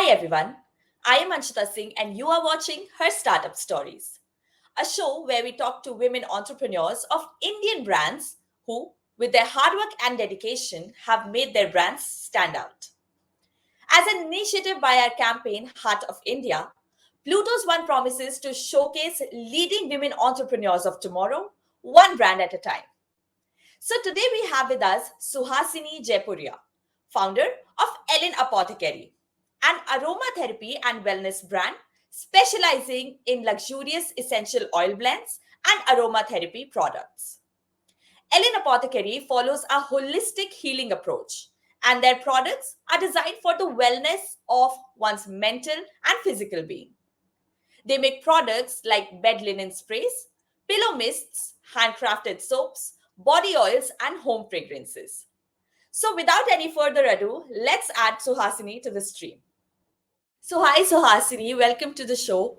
Hi everyone, I am Anshita Singh and you are watching Her Startup Stories, a show where we talk to women entrepreneurs of Indian brands who, with their hard work and dedication, have made their brands stand out. As an initiative by our campaign Heart of India, Pluto's One promises to showcase leading women entrepreneurs of tomorrow, one brand at a time. So today we have with us Suhasini Jaipuria, founder of Elynn Apothecary, an aromatherapy and wellness brand specializing in luxurious essential oil blends and aromatherapy products. Elynn Apothecary follows a holistic healing approach, and their products are designed for the wellness of one's mental and physical being. They make products like bed linen sprays, pillow mists, handcrafted soaps, body oils, and home fragrances. So, without any further ado, let's add Suhasini to the stream. So, hi Suhasini, welcome to the show.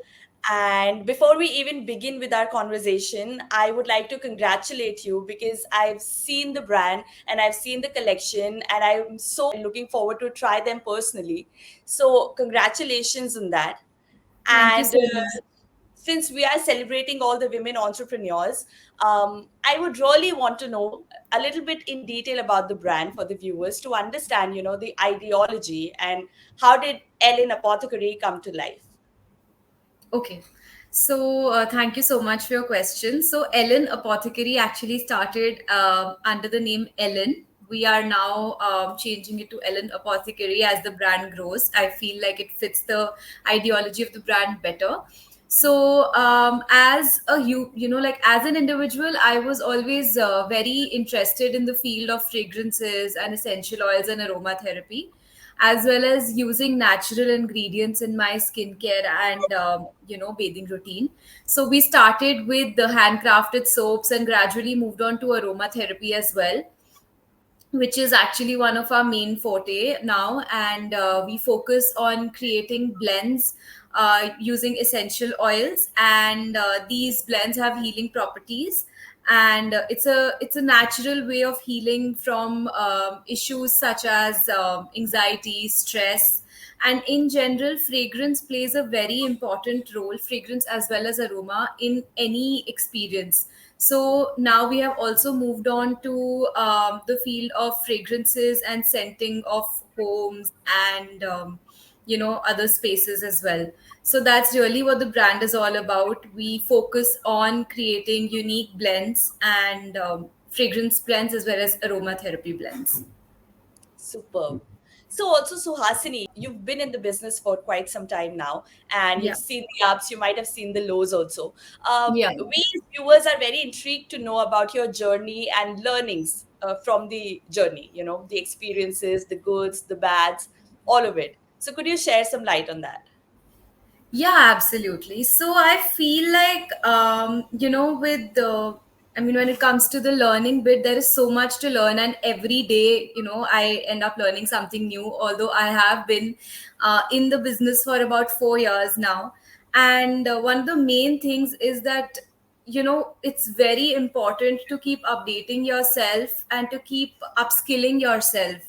And before we even begin with our conversation, I would like to congratulate you because I've seen the brand and I've seen the collection, and I'm so looking forward to try them personally. So, congratulations on that. Thank you And so much. since we are celebrating all the women entrepreneurs, I would really want to know a little bit in detail about the brand for the viewers to understand, the ideology and how did Ellen Apothecary come to life. Okay. Thank you so much for your question. So, Ellen Apothecary actually started under the name Ellen. We are now changing it to Ellen Apothecary as the brand grows. I feel like it fits the ideology of the brand better. As like as an individual, I was always very interested in the field of fragrances and essential oils and aromatherapy, as well as using natural ingredients in my skincare and bathing routine. So we started with the handcrafted soaps and gradually moved on to aromatherapy as well, which is actually one of our main forte now. And we focus on creating blends using essential oils, and these blends have healing properties. And it's a natural way of healing from issues such as anxiety, stress. And in general, fragrance plays a very important role, fragrance as well as aroma, in any experience. So now we have also moved on to the field of fragrances and scenting of homes and other spaces as well. So that's really what the brand is all about. We focus on creating unique blends and fragrance blends as well as aromatherapy blends. Superb. So, also, Suhasini, you've been in the business for quite some time now, and you've Yeah. seen the ups, you might have seen the lows also. Yeah. We as viewers are very intrigued to know about your journey and learnings from the journey, the experiences, the goods, the bads, all of it. So, could you share some light on that? Yeah, absolutely. So I feel like, with I mean, when it comes to the learning bit, there is so much to learn, and every day, I end up learning something new. Although I have been in the business for about 4 years now, and one of the main things is that, it's very important to keep updating yourself and to keep upskilling yourself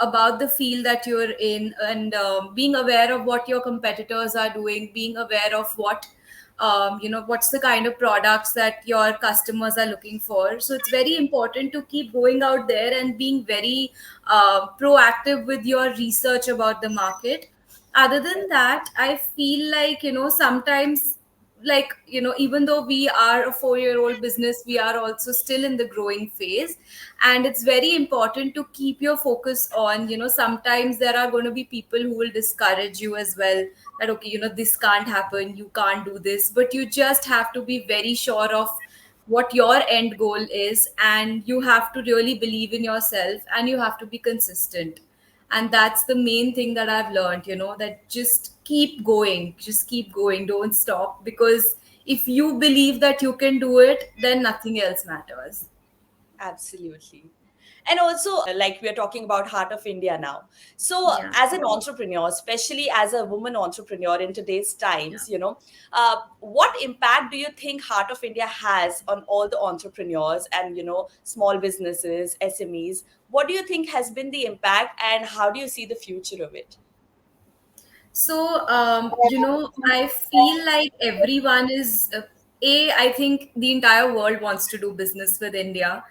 about the field that you're in, and being aware of what your competitors are doing, being aware of what's the kind of products that your customers are looking for. So it's very important to keep going out there and being very proactive with your research about the market. Other than that, I feel like, sometimes, like, even though we are a 4-year-old business, we are also still in the growing phase. And it's very important to keep your focus on, sometimes there are going to be people who will discourage you as well, that okay, this can't happen, you can't do this, but you just have to be very sure of what your end goal is, and you have to really believe in yourself, and you have to be consistent. And that's the main thing that I've learned, that just keep going, don't stop, because if you believe that you can do it, then nothing else matters. Absolutely. And also, like we are talking about Heart of India now. So, Yeah. as an entrepreneur, especially as a woman entrepreneur in today's Yeah. times, what impact do you think Heart of India has on all the entrepreneurs and, small businesses, SMEs? What do you think has been the impact and how do you see the future of it? So, I feel like everyone is, I think the entire world wants to do business with India.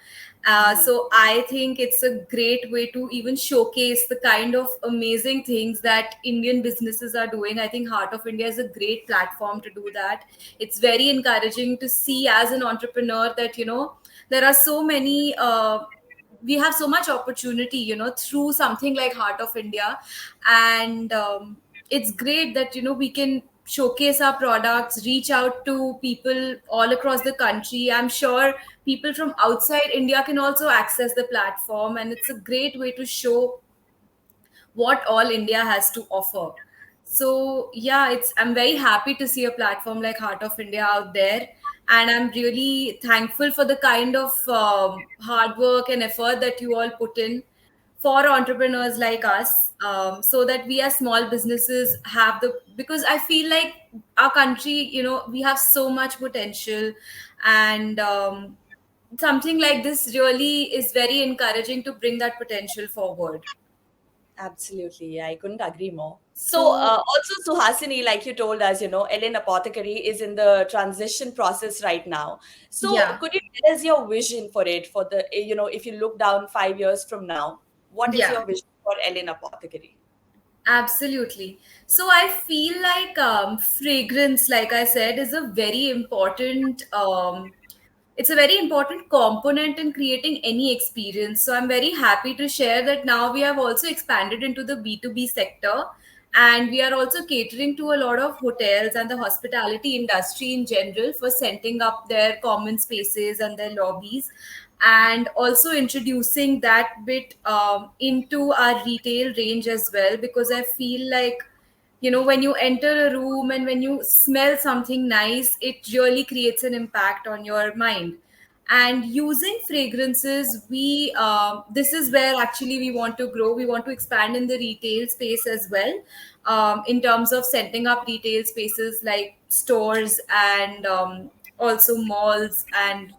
So, I think it's a great way to even showcase the kind of amazing things that Indian businesses are doing. I think Heart of India is a great platform to do that. It's very encouraging to see as an entrepreneur that, there are so many. We have so much opportunity, through something like Heart of India, and it's great that we can showcase our products, reach out to people all across the country. I'm sure people from outside India can also access the platform, and it's a great way to show what all India has to offer. So yeah, it's I'm very happy to see a platform like Heart of India out there, and I'm really thankful for the kind of hard work and effort that you all put in for entrepreneurs like us, so that we as small businesses have the, because I feel like our country, we have so much potential, and something like this really is very encouraging to bring that potential forward. Absolutely, I couldn't agree more. So, So also Suhasini, like you told us, Elynn Apothecary is in the transition process right now. So, yeah, could you tell us your vision for it? For the, if you look down 5 years from now, what is yeah. your vision for Elynn Apothecary? Absolutely. So I feel like fragrance, like I said, is a very important. It's a very important component in creating any experience. So I'm very happy to share that now we have also expanded into the B2B sector, and we are also catering to a lot of hotels and the hospitality industry in general for setting up their common spaces and their lobbies, and also introducing that bit into our retail range as well, because I feel like, when you enter a room and when you smell something nice, it really creates an impact on your mind. And using fragrances, we this is where actually we want to grow. We want to expand in the retail space as well, in terms of setting up retail spaces like stores, and also malls, and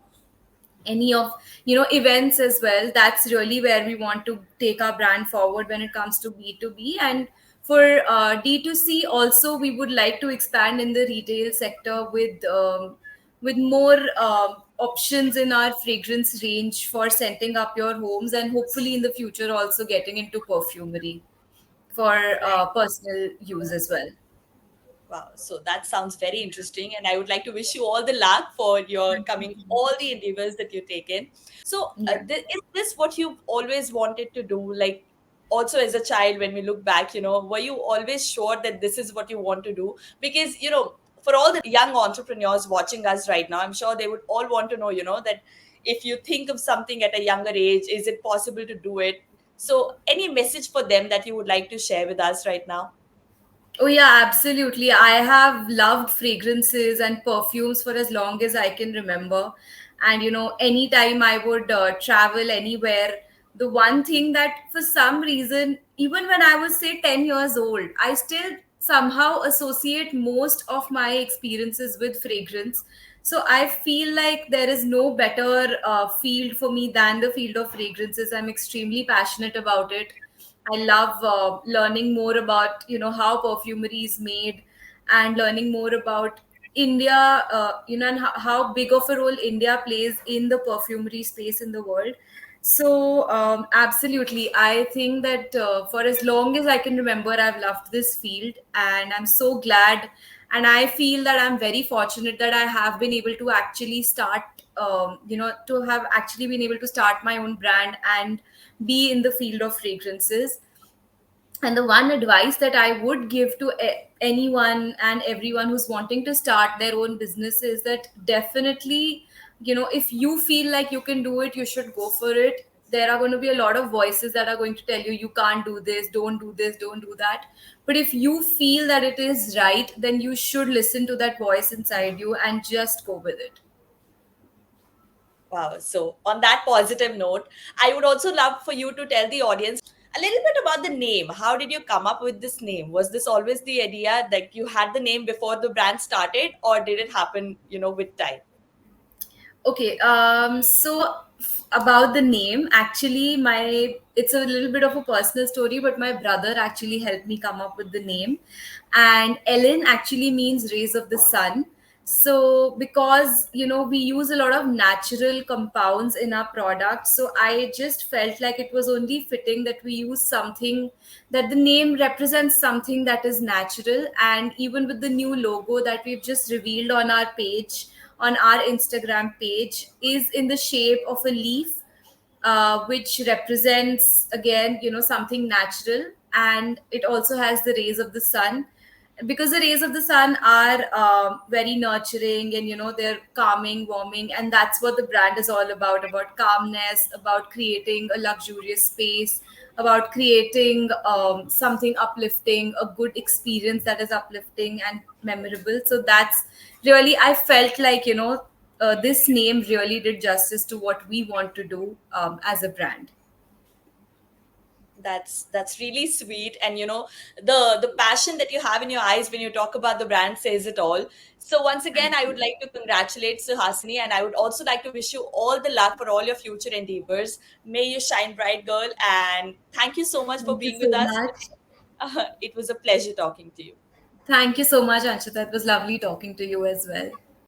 any of events as well. That's really where we want to take our brand forward when it comes to B2B. And for D2C also, we would like to expand in the retail sector with more options in our fragrance range for scenting up your homes, and hopefully in the future also getting into perfumery for personal use as well. Wow, so that sounds very interesting, and I would like to wish you all the luck for your coming, all the endeavors that you've taken. So, Yeah. is this what you've always wanted to do? Like, also as a child, when we look back, were you always sure that this is what you want to do? Because, for all the young entrepreneurs watching us right now, I'm sure they would all want to know, that if you think of something at a younger age, is it possible to do it? So, any message for them that you would like to share with us right now? Oh, yeah, absolutely. I have loved fragrances and perfumes for as long as I can remember. And, anytime I would travel anywhere, the one thing that for some reason, even when I was, say, 10 years old, I still somehow associate most of my experiences with fragrance. So I feel like there is no better field for me than the field of fragrances. I'm extremely passionate about it. I love learning more about how perfumery is made, and learning more about India, and how big of a role India plays in the perfumery space in the world. So absolutely, I think that for as long as I can remember, I've loved this field, and I'm so glad. And I feel that I'm very fortunate that I have been able to actually start, to have actually been able to start my own brand and be in the field of fragrances. And the one advice that I would give to anyone and everyone who's wanting to start their own business is that definitely, if you feel like you can do it, you should go for it. There are going to be a lot of voices that are going to tell you you can't do this, don't do this, don't do that. But if you feel that it is right, then you should listen to that voice inside you and just go with it. Wow. So, on that positive note, I would also love for you to tell the audience a little bit about the name. How did you come up with this name? Was this always the idea that you had the name before the brand started, or did it happen, with time? Okay, about the name, actually, it's a little bit of a personal story, but my brother actually helped me come up with the name, and Ellen actually means rays of the sun. So, because we use a lot of natural compounds in our products, so I just felt like it was only fitting that we use something, that the name represents something that is natural. And even with the new logo that we've just revealed on our page, on our Instagram page, is in the shape of a leaf, which represents, again, something natural. And it also has the rays of the sun, because the rays of the sun are very nurturing, and they're calming, warming, and that's what the brand is all about calmness, about creating a luxurious space, about creating something uplifting, a good experience that is uplifting and memorable. So that's really, I felt like, this name really did justice to what we want to do as a brand. That's really sweet, and the passion that you have in your eyes when you talk about the brand says it all. So once again, Thank I would you. like to congratulate Suhasini, and I would also like to wish you all the luck for all your future endeavors. May you shine bright, girl, and thank you so much for Thank you being with so us. much. It was a pleasure talking to you. Thank you so much, Anshita. It was lovely talking to you as well.